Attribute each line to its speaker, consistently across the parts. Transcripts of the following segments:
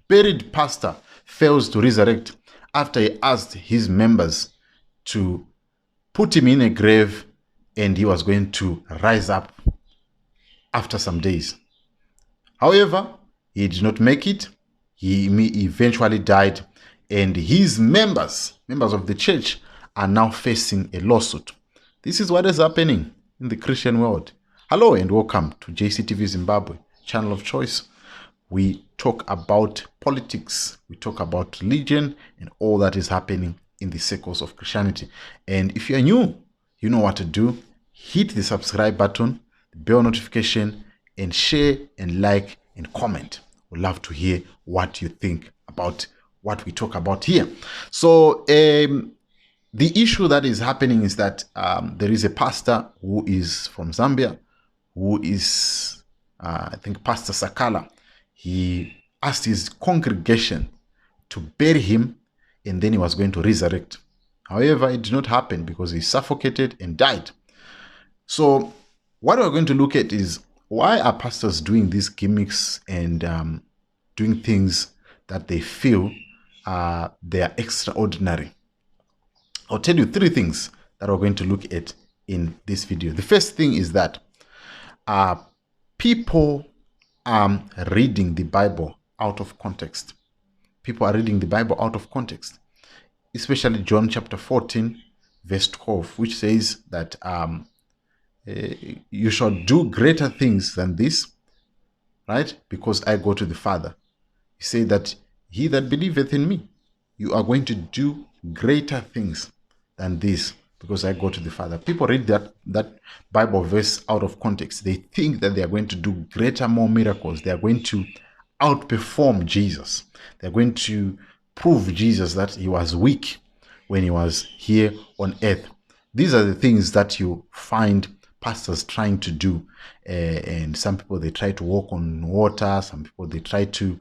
Speaker 1: buried pastor fails to resurrect after he asked his members to put him in a grave and he was going to rise up after some days. However, he did not make it. He eventually died, and his members of the church, are now facing a lawsuit. This is what is happening in the Christian world. Hello and welcome to JCTV Zimbabwe, channel of choice. We talk about politics, we talk about religion, and all that is happening in the circles of Christianity. And if you're new, you know what to do. Hit the subscribe button, the bell notification, and share and like and comment. We'd love to hear what you think about what we talk about here. So the issue that is happening is that there is a pastor who is from Zambia, who is, I think, Pastor Sakala. He asked his congregation to bury him, and then he was going to resurrect. However, it did not happen because he suffocated and died. So what we're going to look at is, why are pastors doing these gimmicks and doing things that they feel they are extraordinary? I'll tell you three things that we're going to look at in this video. The first thing is that people are reading the Bible out of context. People are reading the Bible out of context, especially John chapter 14, verse 12, which says that you shall do greater things than this, right? Because I go to the Father. He said that he that believeth in me, you are going to do greater things than this, because I go to the Father. People read that Bible verse out of context. They think that they are going to do greater, more miracles. They are going to outperform Jesus. They're going to prove Jesus that he was weak when he was here on earth. These are the things that you find pastors trying to do, and some people, they try to walk on water. Some people, they try to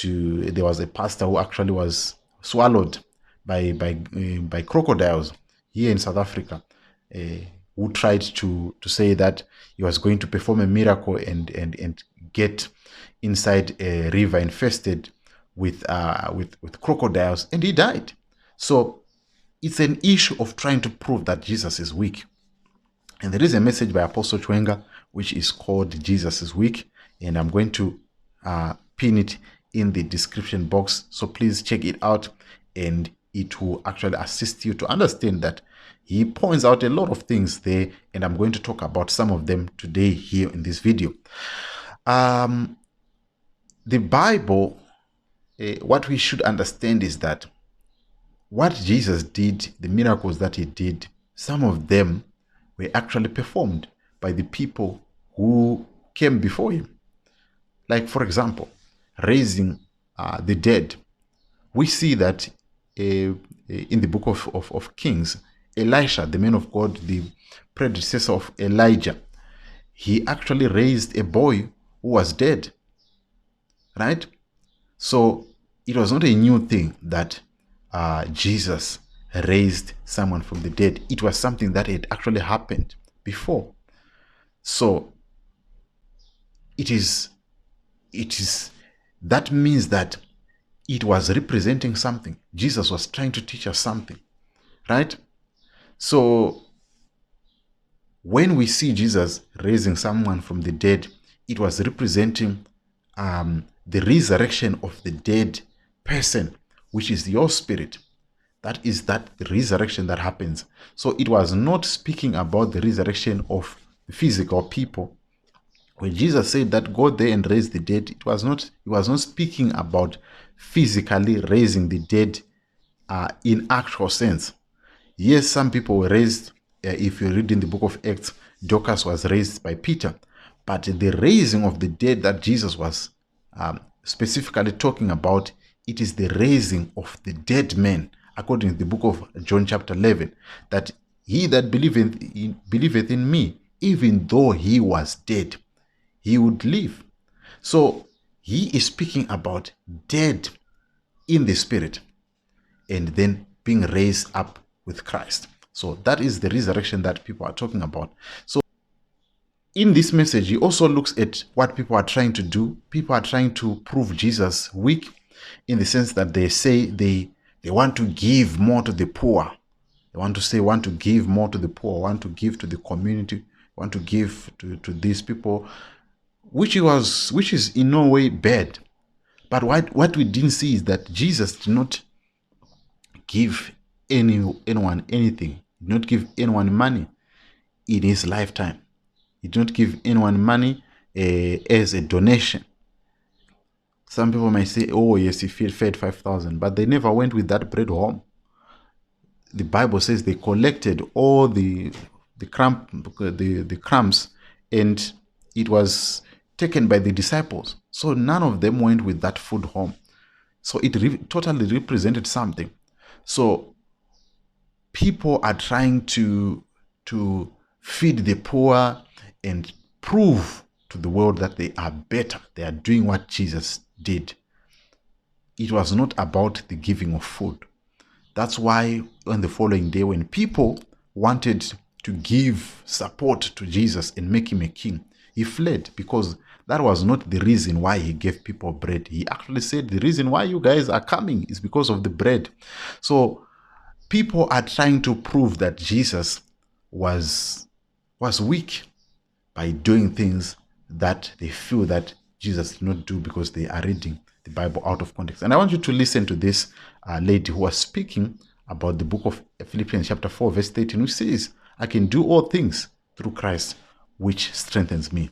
Speaker 1: there was a pastor who actually was swallowed by crocodiles here in South Africa, who tried to say that he was going to perform a miracle and get inside a river infested with crocodiles, and he died. So it's an issue of trying to prove that Jesus is weak. And there is a message by Apostle Chwenga which is called Jesus is Weak, and I'm going to pin it in the description box. So please check it out, and it will actually assist you to understand that he points out a lot of things there, and I'm going to talk about some of them today here in this video. The Bible, what we should understand is that what Jesus did, the miracles that he did, some of them were actually performed by the people who came before him. Like, for example, raising the dead. We see that in the book of Kings, Elisha, the man of God, the predecessor of Elijah, he actually raised a boy who was dead, right? So it was not a new thing that Jesus raised someone from the dead. It was something that had actually happened before. So it is that means that it was representing something. Jesus was trying to teach us something, right? So when we see Jesus raising someone from the dead, it was representing the resurrection of the dead person, which is your spirit. That is that resurrection that happens. So it was not speaking about the resurrection of physical people. When Jesus said that go there and raise the dead, he was not speaking about physically raising the dead in actual sense. Yes, some people were raised. If you read in the book of Acts, Dorcas was raised by Peter. But the raising of the dead that Jesus was specifically talking about, it is the raising of the dead man, according to the book of John chapter 11, that he that believeth in me, even though he was dead, he would live. So he is speaking about dead in the spirit and then being raised up with Christ. So that is the resurrection that people are talking about. So in this message, he also looks at what people are trying to do. People are trying to prove Jesus weak. in the sense that they say they want to give more to the poor. They want to give more to the poor, want to give to the community, want to give to these people, which is in no way bad. But what we didn't see is that Jesus did not give anyone anything. He did not give anyone money in his lifetime. He did not give anyone money as a donation. Some people might say, oh yes, he fed 5,000, but they never went with that bread home. The Bible says they collected all the crumbs, and it was taken by the disciples. So none of them went with that food home. So it totally represented something. So people are trying to feed the poor and prove to the world that they are better. They are doing what Jesus did. It was not about the giving of food. That's why on the following day, when people wanted to give support to Jesus and make him a king, he fled, because that was not the reason why he gave people bread. He actually said, the reason why you guys are coming is because of the bread. So people are trying to prove that Jesus was weak by doing things that they feel that Jesus did not do, because they are reading the Bible out of context. And I want you to listen to this lady who was speaking about the book of Philippians chapter 4 verse 13, which says, I can do all things through Christ, which strengthens me.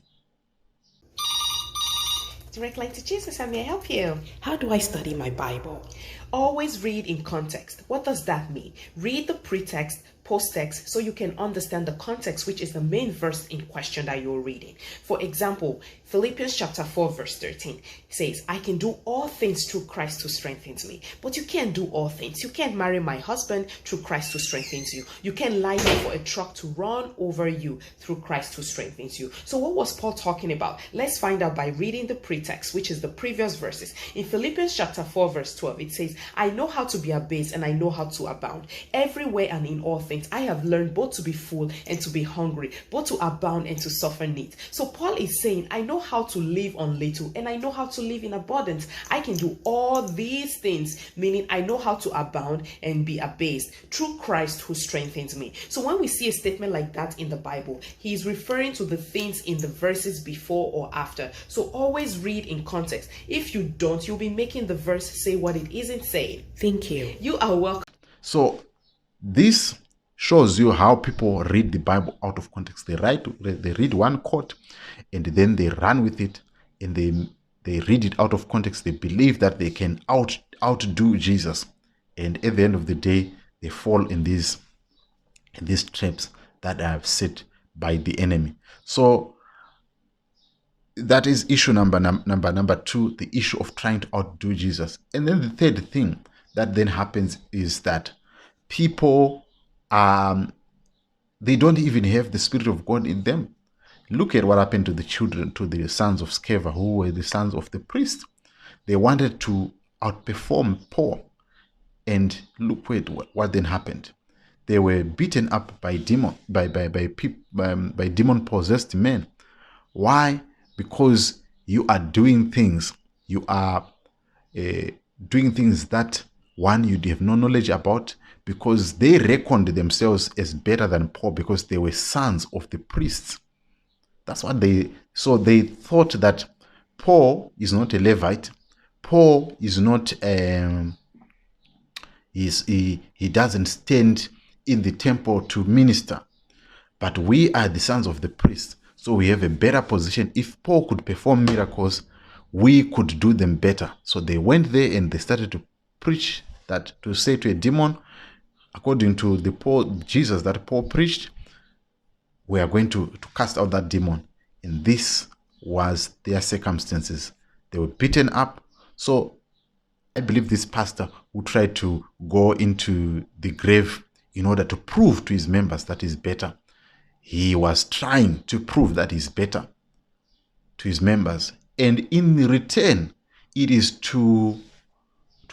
Speaker 2: Direct line to Jesus, how may I help you?
Speaker 3: How do I study my Bible?
Speaker 2: Always read in context. What does that mean? Read the pretext, post-text, so you can understand the context, which is the main verse in question that you're reading. For example, Philippians chapter 4 verse 13 says, I can do all things through Christ who strengthens me. But you can't do all things. You can't marry my husband through Christ who strengthens you. You can't lie down for a truck to run over you through Christ who strengthens you. So what was Paul talking about? Let's find out by reading the pretext, which is the previous verses. In Philippians chapter 4 verse 12, it says, I know how to be abased and I know how to abound. Everywhere and in all things, I have learned both to be full and to be hungry, both to abound and to suffer need. So Paul is saying, I know how to live on little and I know how to live in abundance. I can do all these things, meaning I know how to abound and be abased through Christ who strengthens me. So when we see a statement like that in the Bible, he is referring to the things in the verses before or after. So always read in context. If you don't, you'll be making the verse say what it isn't saying.
Speaker 3: Thank you.
Speaker 2: You are welcome.
Speaker 1: So this shows you how people read the Bible out of context. They read one quote and then they run with it, and they read it out of context. They believe that they can outdo Jesus, and at the end of the day, they fall in these traps that are set by the enemy. So that is issue number two, the issue of trying to outdo Jesus. And then the third thing that then happens is that people they don't even have the Spirit of God in them. Look at what happened to the sons of Sceva, who were the sons of the priest. They wanted to outperform Paul, and look what then happened. They were beaten up by demon possessed men. Why? Because you are doing things. You are doing things that one you have no knowledge about, because they reckoned themselves as better than Paul because they were sons of the priests. That's what they thought that Paul is not a Levite. Paul is not he doesn't stand in the temple to minister, but we are the sons of the priest, so we have a better position. If Paul could perform miracles, we could do them better. So they went there and they started to preach that, to say to a demon, according to Jesus that Paul preached, we are going to cast out that demon. And this was their circumstances. They were beaten up. So I believe this pastor who tried to go into the grave in order to prove to his members that he's better. He was trying to prove that he's better to his members. And in return, it is to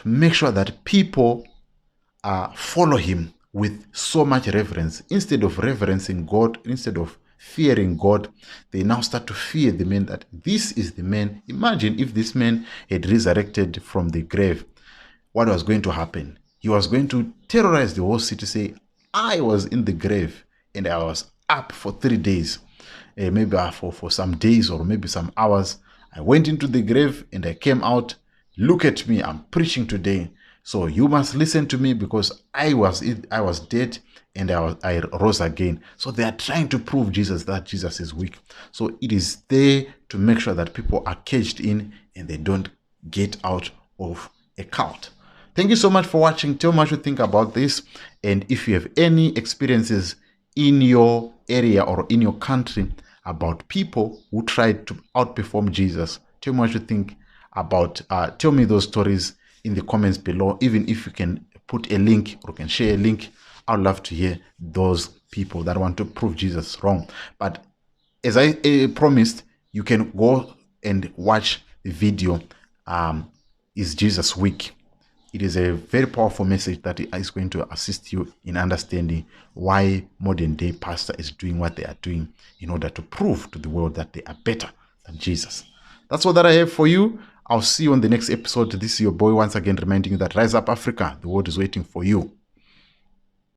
Speaker 1: make sure that people follow him with so much reverence. Instead of reverencing God, instead of fearing God, they now start to fear the man, that this is the man. Imagine if this man had resurrected from the grave, what was going to happen? He was going to terrorize the whole city, say, I was in the grave and I was up for 3 days, maybe for some days or maybe some hours. I went into the grave and I came out. Look at me, I'm preaching today. So you must listen to me because I was dead and I rose again. So they are trying to prove that Jesus is weak. So it is there to make sure that people are caged in and they don't get out of a cult. Thank you so much for watching. Tell me what you think about this. And if you have any experiences in your area or in your country about people who tried to outperform Jesus, tell me what you think about. Tell me those stories in the comments below. Even if you can put a link or can share a link, I'd love to hear those people that want to prove Jesus wrong. But as I promised, you can go and watch the video, Is Jesus Weak? It is a very powerful message that is going to assist you in understanding why modern day pastor is doing what they are doing in order to prove to the world that they are better than Jesus. That's all that I have for you. I'll see you on the next episode. This is your boy once again reminding you that Rise Up Africa, the world is waiting for you.